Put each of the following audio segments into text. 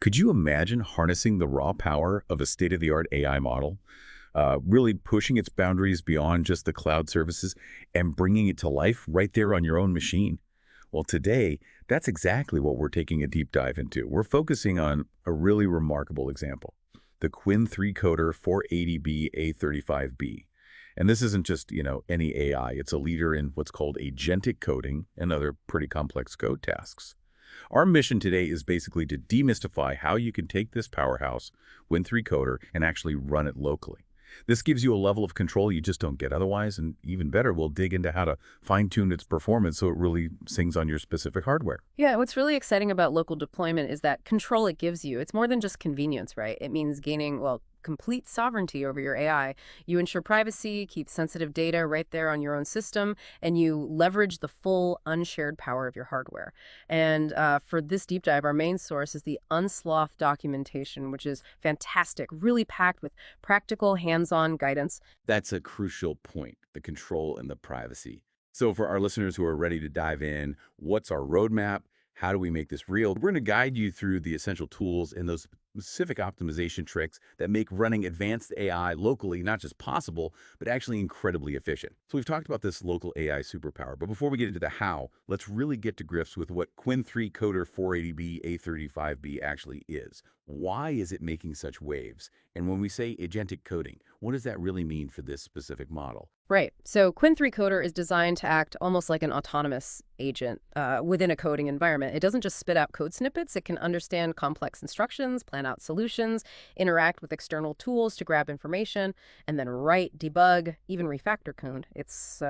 Could you imagine harnessing the raw power of a state-of-the-art AI model, really pushing its boundaries beyond just the cloud services and bringing it to life right there on your own machine? Well, today, that's exactly what we're taking a deep dive into. We're focusing on a really remarkable example, the Qwen3-Coder 480B A35B. And this isn't just, any AI. It's a leader in what's called agentic coding and other pretty complex code tasks. Our mission today is basically to demystify how you can take this powerhouse, Qwen3-Coder, and actually run it locally. This gives you a level of control you just don't get otherwise, and even better, we'll dig into how to fine-tune its performance so it really sings on your specific hardware. Yeah, what's really exciting about local deployment is that control it gives you. It's more than just convenience, right? It means gaining, well, complete sovereignty over your AI. You ensure privacy, keep sensitive data right there on your own system, and you leverage the full unshared power of your hardware. And for this deep dive, our main source is the Unsloth documentation, which is fantastic, really packed with practical, hands-on guidance. That's a crucial point, the control and the privacy. So for our listeners who are ready to dive in, what's our roadmap? How do we make this real? We're going to guide you through the essential tools and those specific optimization tricks that make running advanced AI locally not just possible, but actually incredibly efficient. So we've talked about this local AI superpower, but before we get into the how, let's really get to grips with what Qwen3-Coder 480B A35B actually is. Why is it making such waves? And when we say agentic coding, what does that really mean for this specific model? Right. So Qwen3-Coder is designed to act almost like an autonomous agent within a coding environment. It doesn't just spit out code snippets. It can understand complex instructions, plan out solutions, interact with external tools to grab information, and then write, debug, even refactor code. It's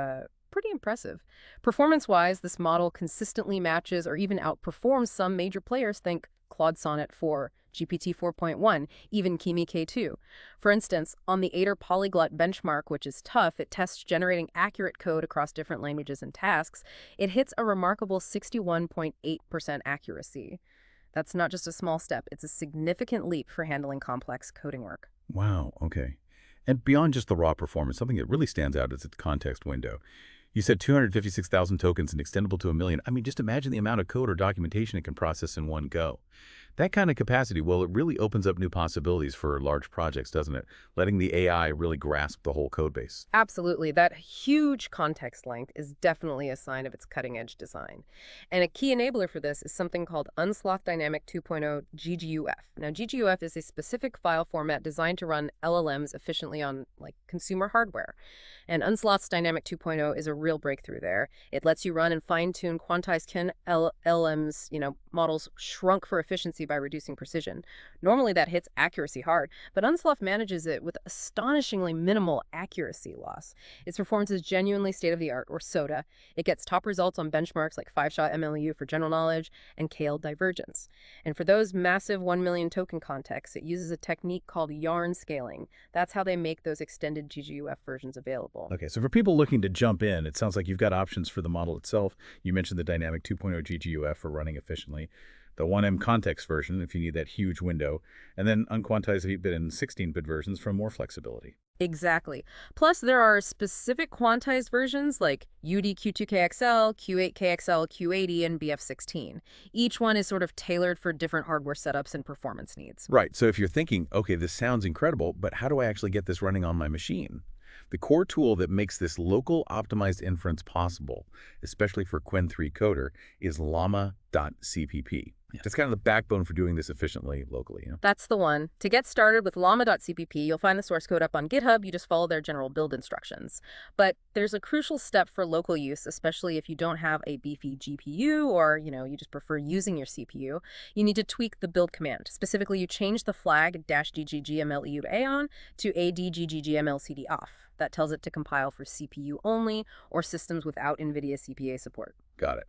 pretty impressive. Performance-wise, this model consistently matches or even outperforms some major players. Think Claude Sonnet 4, GPT 4.1, even Kimi K2. For instance, on the Aider Polyglot benchmark, which is tough, it tests generating accurate code across different languages and tasks. It hits a remarkable 61.8% accuracy. That's not just a small step, it's a significant leap for handling complex coding work. Wow, okay. And beyond just the raw performance, something that really stands out is its context window. You said 256,000 tokens and extendable to a million. I mean, just imagine the amount of code or documentation it can process in one go. That kind of capacity, well, it really opens up new possibilities for large projects, doesn't it? Letting the AI really grasp the whole code base. Absolutely. That huge context length is definitely a sign of its cutting-edge design. And a key enabler for this is something called Unsloth Dynamic 2.0 GGUF. Now, GGUF is a specific file format designed to run LLMs efficiently on, like, consumer hardware. And Unsloth's Dynamic 2.0 is a real breakthrough there. It lets you run and fine-tune quantized LLMs, models shrunk for efficiency by reducing precision. Normally that hits accuracy hard, but Unsloth manages it with astonishingly minimal accuracy loss. Its performance is genuinely state-of-the-art, or SOTA. It gets top results on benchmarks like 5-shot MLU for general knowledge and KL divergence. And for those massive 1 million token contexts, it uses a technique called yarn scaling. That's how they make those extended GGUF versions available. Okay, so for people looking to jump in, it sounds like you've got options for the model itself. You mentioned the Dynamic 2.0 GGUF for running efficiently, the 1M context version if you need that huge window, and then unquantized 8-bit and 16-bit versions for more flexibility. Exactly. Plus, there are specific quantized versions like UD-Q2KXL, Q8KXL, Q80, and BF16. Each one is sort of tailored for different hardware setups and performance needs. Right, so if you're thinking, okay, this sounds incredible, but how do I actually get this running on my machine? The core tool that makes this local optimized inference possible, especially for Qwen3-Coder, is llama.cpp. Yeah. That's kind of the backbone for doing this efficiently locally. That's the one. To get started with llama.cpp, you'll find the source code up on GitHub. You just follow their general build instructions. But there's a crucial step for local use, especially if you don't have a beefy GPU or, you just prefer using your CPU. You need to tweak the build command. Specifically, you change the flag -gggmleu to aon to adggmlcd off. That tells it to compile for CPU only or systems without NVIDIA CPA support. Got it.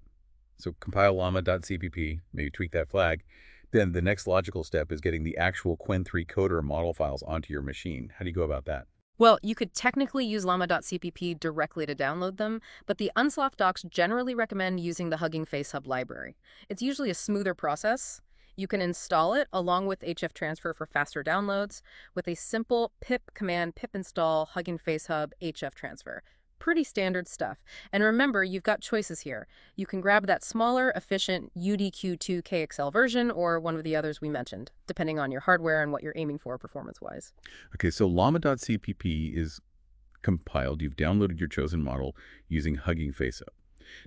So compile llama.cpp, maybe tweak that flag. Then the next logical step is getting the actual Qwen3-Coder model files onto your machine. How do you go about that? Well, you could technically use llama.cpp directly to download them, but the Unsloth docs generally recommend using the Hugging Face Hub library. It's usually a smoother process. You can install it along with HF Transfer for faster downloads with a simple pip command pip install Hugging Face Hub HF Transfer. Pretty standard stuff. And remember, you've got choices here. You can grab that smaller, efficient UDQ2KXL version or one of the others we mentioned, depending on your hardware and what you're aiming for performance-wise. Okay, so llama.cpp is compiled. You've downloaded your chosen model using Hugging Face.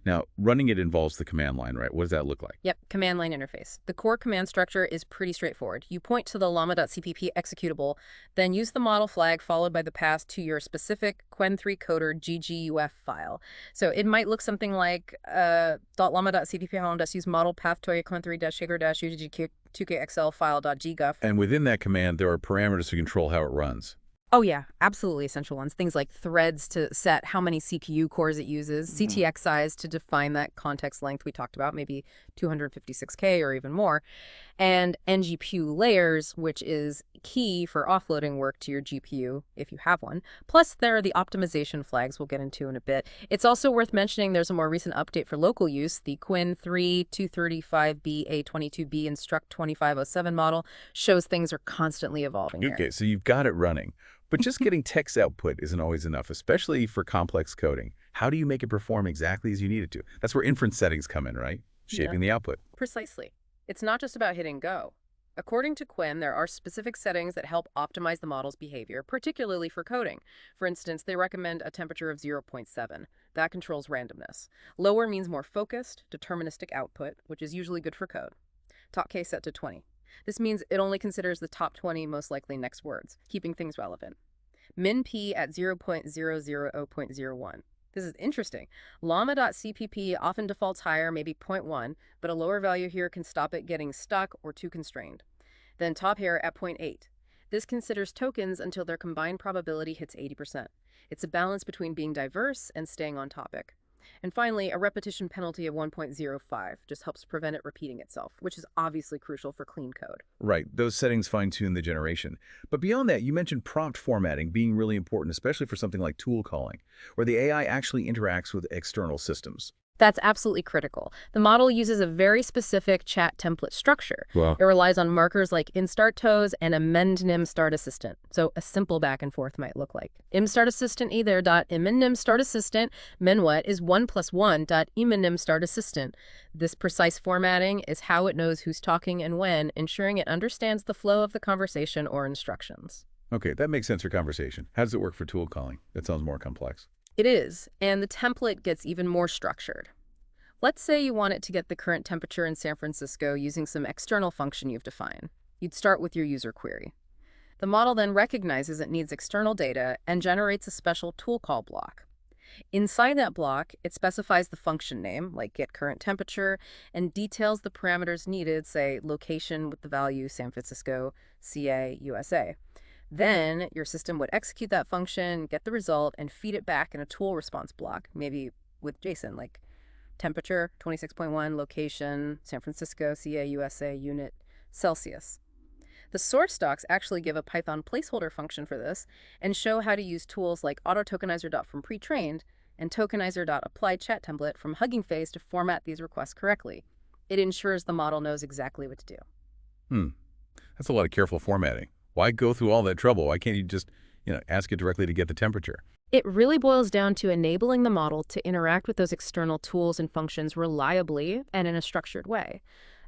Now, running it involves the command line, right? What does that look like? Yep, command line interface. The core command structure is pretty straightforward. You point to the llama.cpp executable, then use the model flag followed by the path to your specific Qwen3-Coder GGUF file. So it might look something like .llama.cpp use model path to a Qwen3-Shaker-UDG2KXL file.gguf. And within that command, there are parameters to control how it runs. Oh yeah, absolutely essential ones. Things like threads to set how many CPU cores it uses, CTX size to define that context length we talked about, maybe 256K or even more, and NGPU layers, which is key for offloading work to your GPU if you have one. Plus, there are the optimization flags we'll get into in a bit. It's also worth mentioning there's a more recent update for local use. The Qwen3-235B A22B Instruct 2507 model shows things are constantly evolving here. Okay, so you've got it running. But just getting text output isn't always enough, especially for complex coding. How do you make it perform exactly as you need it to? That's where inference settings come in, right? Shaping the output. Precisely. It's not just about hitting go. According to Qwen, there are specific settings that help optimize the model's behavior, particularly for coding. For instance, they recommend a temperature of 0.7. That controls randomness. Lower means more focused, deterministic output, which is usually good for code. Top case set to 20. This means it only considers the top 20 most likely next words, keeping things relevant. Min P at 0.000.01. This is interesting. Llama.cpp often defaults higher, maybe 0.1, but a lower value here can stop it getting stuck or too constrained. Then top here at 0.8. This considers tokens until their combined probability hits 80%. It's a balance between being diverse and staying on topic. And finally, a repetition penalty of 1.05 just helps prevent it repeating itself, which is obviously crucial for clean code. Right. Those settings fine-tune the generation. But beyond that, you mentioned prompt formatting being really important, especially for something like tool calling, where the AI actually interacts with external systems. That's absolutely critical. The model uses a very specific chat template structure. Wow. It relies on markers like inStartToes and amendNim start assistant. So a simple back and forth might look like imStart assistant either .imNim start assistant minwhat is 1 + 1 .imNim start assistant. This precise formatting is how it knows who's talking and when, ensuring it understands the flow of the conversation or instructions. Okay, that makes sense for conversation. How does it work for tool calling? That sounds more complex. It is, and the template gets even more structured. Let's say you want it to get the current temperature in San Francisco using some external function you've defined. You'd start with your user query. The model then recognizes it needs external data and generates a special tool call block. Inside that block, it specifies the function name, like get current temperature, and details the parameters needed, say location with the value San Francisco, CA, USA. Then your system would execute that function, get the result, and feed it back in a tool response block, maybe with JSON, like temperature, 26.1, location, San Francisco, CA, USA, unit, Celsius. The source docs actually give a Python placeholder function for this and show how to use tools like autotokenizer.fromPretrained and tokenizer.ApplyChatTemplate from Hugging Face to format these requests correctly. It ensures the model knows exactly what to do. That's a lot of careful formatting. Why go through all that trouble? Why can't you just, ask it directly to get the temperature? It really boils down to enabling the model to interact with those external tools and functions reliably and in a structured way.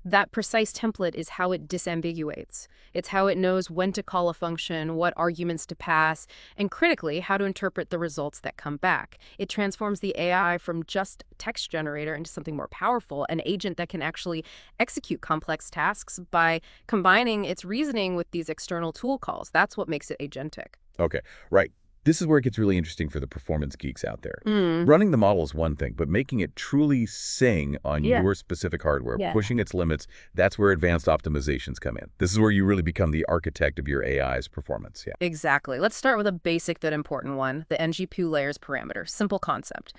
That precise template is how it disambiguates. It's how it knows when to call a function, what arguments to pass, and critically, how to interpret the results that come back. It transforms the AI from just a text generator into something more powerful, an agent that can actually execute complex tasks by combining its reasoning with these external tool calls. That's what makes it agentic. Okay, right. This is where it gets really interesting for the performance geeks out there. Running the model is one thing, but making it truly sing on your specific hardware, pushing its limits, that's where advanced optimizations come in. This is where you really become the architect of your AI's performance. Yeah. Exactly. Let's start with a basic but important one, the NGPU layers parameter. Simple concept.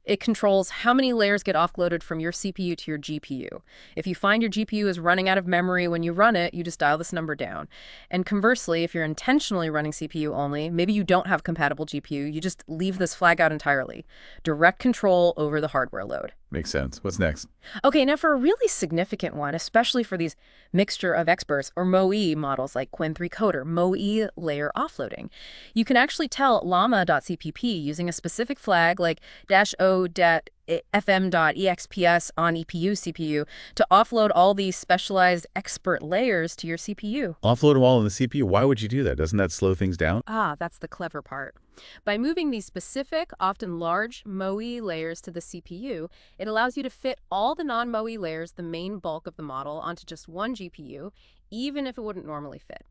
It controls how many layers get offloaded from your CPU to your GPU. If you find your GPU is running out of memory when you run it, you just dial this number down. And conversely, if you're intentionally running CPU only, maybe you don't have compatible GPU, you just leave this flag out entirely. Direct control over the hardware load. Makes sense. What's next? Okay, now for a really significant one, especially for these mixture of experts or MoE models like Qwen3-Coder, MoE layer offloading, you can actually tell llama.cpp using a specific flag like -o.fm.exps on EPU CPU to offload all these specialized expert layers to your CPU. Offload them all in the CPU. Why would you do that? Doesn't that slow things down? Ah, that's the clever part. By moving these specific, often large MoE layers to the CPU, it allows you to fit all the non-MoE layers, the main bulk of the model, onto just one GPU, even if it wouldn't normally fit.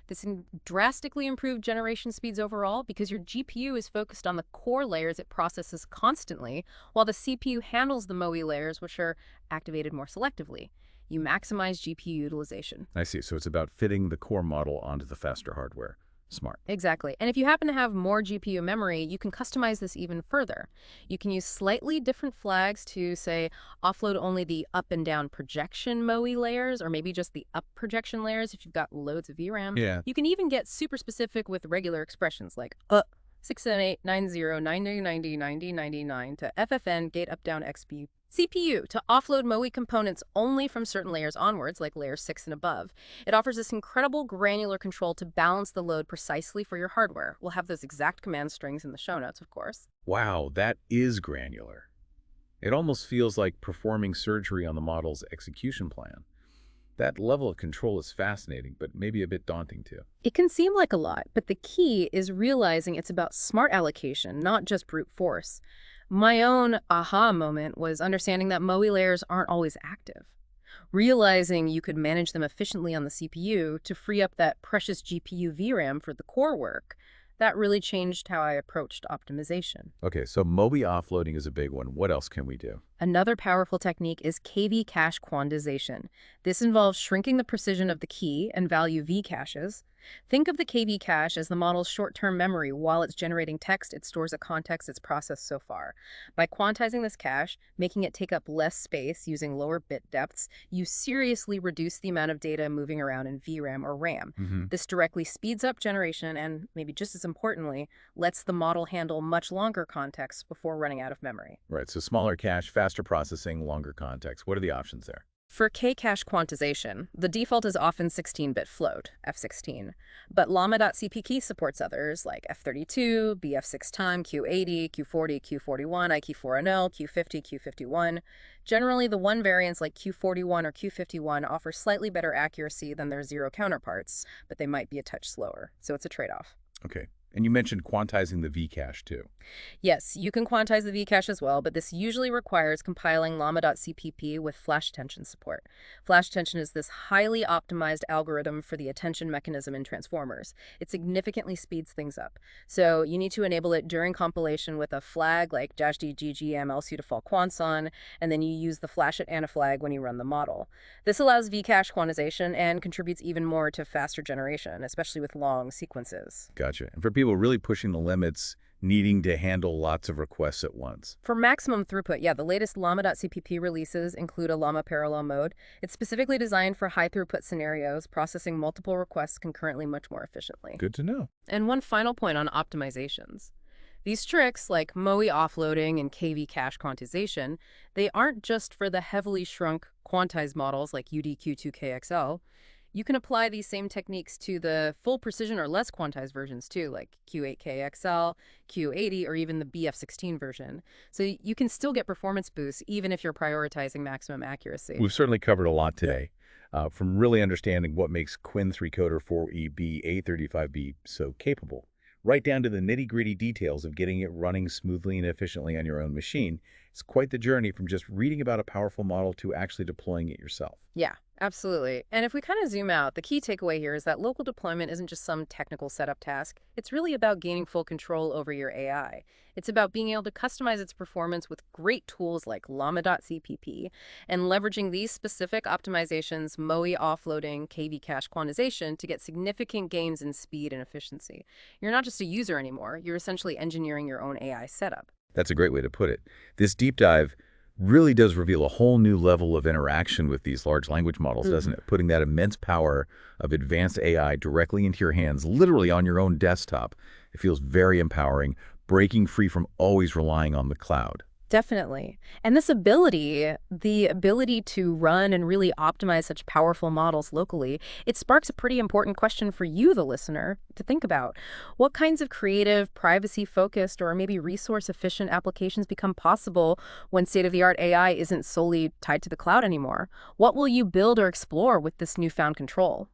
This drastically improved generation speeds overall because your GPU is focused on the core layers it processes constantly, while the CPU handles the MoE layers, which are activated more selectively. You maximize GPU utilization. I see. So it's about fitting the core model onto the faster hardware. Smart. Exactly. And if you happen to have more GPU memory, you can customize this even further. You can use slightly different flags to, say, offload only the up and down projection MoE layers, or maybe just the up projection layers if you've got loads of VRAM. Yeah. You can even get super specific with regular expressions like 6789090909099 to FFN gate up down XP CPU to offload MoE components only from certain layers onwards, like layer 6 and above. It offers this incredible granular control to balance the load precisely for your hardware. We'll have those exact command strings in the show notes, of course. Wow, that is granular. It almost feels like performing surgery on the model's execution plan. That level of control is fascinating, but maybe a bit daunting too. It can seem like a lot, but the key is realizing it's about smart allocation, not just brute force. My own aha moment was understanding that MoE layers aren't always active. Realizing you could manage them efficiently on the CPU to free up that precious GPU VRAM for the core work, that really changed how I approached optimization. Okay, so MoE offloading is a big one. What else can we do? Another powerful technique is KV cache quantization. This involves shrinking the precision of the key and value V caches. Think of the KV cache as the model's short-term memory. While it's generating text, it stores a context it's processed so far. By quantizing this cache, making it take up less space using lower bit depths, you seriously reduce the amount of data moving around in VRAM or RAM. This directly speeds up generation and, maybe just as importantly, lets the model handle much longer context before running out of memory. Right, so smaller cache, faster processing, longer context. What are the options there? For K-cache quantization, the default is often 16-bit float, F16, but llama.cpk supports others like F32, BF6-time, Q80, Q40, Q41, IQ4NL, Q50, Q51. Generally, the one variants like Q41 or Q51 offer slightly better accuracy than their zero counterparts, but they might be a touch slower, so it's a trade-off. Okay, and you mentioned quantizing the V cache too. Yes, you can quantize the Vcache as well, but this usually requires compiling llama.cpp with flash attention support. Flash attention is this highly optimized algorithm for the attention mechanism in transformers. It significantly speeds things up. So you need to enable it during compilation with a flag like -ggmlc-to-fall-quantson, and then you use the flash at ana flag when you run the model. This allows Vcache quantization and contributes even more to faster generation, especially with long sequences. Gotcha. And for people really pushing the limits, needing to handle lots of requests at once. For maximum throughput, yeah, the latest llama.cpp releases include a llama parallel mode. It's specifically designed for high throughput scenarios, processing multiple requests concurrently much more efficiently. Good to know. And one final point on optimizations. These tricks, like MoE offloading and KV cache quantization, they aren't just for the heavily shrunk quantized models like UDQ2KXL. You can apply these same techniques to the full precision or less quantized versions too, like Q8KXL, Q80, or even the BF16 version. So you can still get performance boosts even if you're prioritizing maximum accuracy. We've certainly covered a lot today, from really understanding what makes Qwen3-Coder 4EB A35B so capable, right down to the nitty-gritty details of getting it running smoothly and efficiently on your own machine. It's quite the journey from just reading about a powerful model to actually deploying it yourself. Yeah, absolutely. And if we kind of zoom out, the key takeaway here is that local deployment isn't just some technical setup task. It's really about gaining full control over your AI. It's about being able to customize its performance with great tools like llama.cpp and leveraging these specific optimizations, MoE offloading, KV cache quantization to get significant gains in speed and efficiency. You're not just a user anymore. You're essentially engineering your own AI setup. That's a great way to put it. This deep dive really does reveal a whole new level of interaction with these large language models, doesn't it? Putting that immense power of advanced AI directly into your hands, literally on your own desktop. It feels very empowering, breaking free from always relying on the cloud. Definitely. And this ability, the ability to run and really optimize such powerful models locally, it sparks a pretty important question for you, the listener, to think about. What kinds of creative, privacy-focused, or maybe resource-efficient applications become possible when state-of-the-art AI isn't solely tied to the cloud anymore? What will you build or explore with this newfound control?